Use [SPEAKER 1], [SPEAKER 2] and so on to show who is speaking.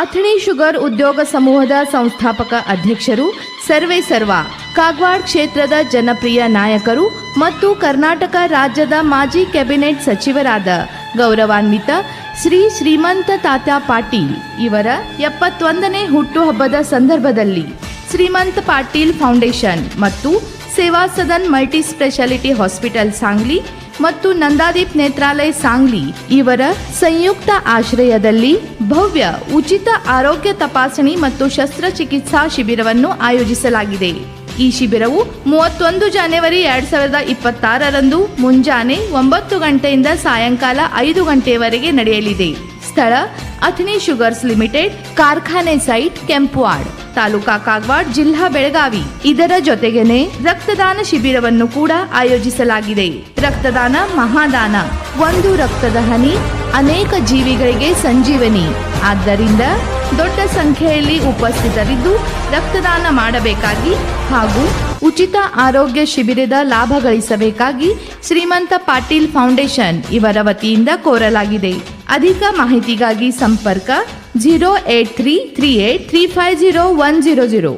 [SPEAKER 1] Athani sugar ಉದ್ಯೋಗ ಸಮೂಹದ ಸಂಸ್ಥಾಪಕ ಅಧ್ಯಕ್ಷರು ಸರ್ವೇಸರ್ವ, ಕಾಗವಾಡ ಕ್ಷೇತ್ರದ ಜನಪ್ರಿಯ ನಾಯಕರು ಮತ್ತು ಕರ್ನಾಟಕ ರಾಜ್ಯದ ಮಾಜಿ ಕ್ಯಾಬಿನೆಟ್ ಸಚಿವರಾದ ಗೌರವಾನ್ವಿತ ಶ್ರೀ ಶ್ರೀಮಂತ ತಾತ್ಯಾ ಪಾಟೀಲ್ ಇವರ 71ನೇ ಹುಟ್ಟುಹಬ್ಬದ ಸಂದರ್ಭದಲ್ಲಿ ಶ್ರೀಮಂತ ಪಾಟೀಲ್ ಫೌಂಡೇಶನ್ ಮತ್ತು ಸೇವಾ southern multi speciality hospital Sangli ಮತ್ತು ನಂದಾದೀಪ್ ನೇತ್ರಾಲಯ ಸಾಂಗ್ಲಿ ಇವರ ಸಂಯುಕ್ತ ಆಶ್ರಯದಲ್ಲಿ ಭವ್ಯ ಉಚಿತ ಆರೋಗ್ಯ ತಪಾಸಣೆ ಮತ್ತು ಶಸ್ತ್ರಚಿಕಿತ್ಸಾ ಶಿಬಿರವನ್ನು ಆಯೋಜಿಸಲಾಗಿದೆ. ಈ ಶಿಬಿರವು 31 ಜನವರಿ 2026ರಂದು ಮುಂಜಾನೆ 9 ಗಂಟೆಯಿಂದ ಸಾಯಂಕಾಲ 5 ಗಂಟೆಯವರೆಗೆ ನಡೆಯಲಿದೆ. ಸ್ಥಳ ಅಥಣಿ ಶುಗರ್ಸ್ ಲಿಮಿಟೆಡ್, ಕಾರ್ಖಾನೆ ಸೈಟ್, ಕೆಂಪುವಾಡ್, ತಾಲೂಕಾ ಕಾಗವಾಡ, ಜಿಲ್ಲಾ ಬೆಳಗಾವಿ. ಇದರ ಜೊತೆಗೇನೆ ರಕ್ತದಾನ ಶಿಬಿರವನ್ನು ಕೂಡ ಆಯೋಜಿಸಲಾಗಿದೆ. ರಕ್ತದಾನ ಮಹಾದಾನ, ಒಂದು ರಕ್ತದ ಹನಿ ಅನೇಕ ಜೀವಿಗಳಿಗೆ ಸಂಜೀವನಿ. ಆದ್ದರಿಂದ ದೊಡ್ಡ ಸಂಖ್ಯೆಯಲ್ಲಿ ಉಪಸ್ಥಿತರಿದ್ದು ರಕ್ತದಾನ ಮಾಡಬೇಕಾಗಿ ಹಾಗೂ ಉಚಿತ ಆರೋಗ್ಯ ಶಿಬಿರದ ಲಾಭ ಗಳಿಸಬೇಕಾಗಿ ಶ್ರೀಮಂತ ಪಾಟೀಲ್ ಫೌಂಡೇಶನ್ ಇವರ ವತಿಯಿಂದ ಕೋರಲಾಗಿದೆ. ಅಧಿಕ ಮಾಹಿತಿಗಾಗಿ ಸಂಪರ್ಕ 08338350100.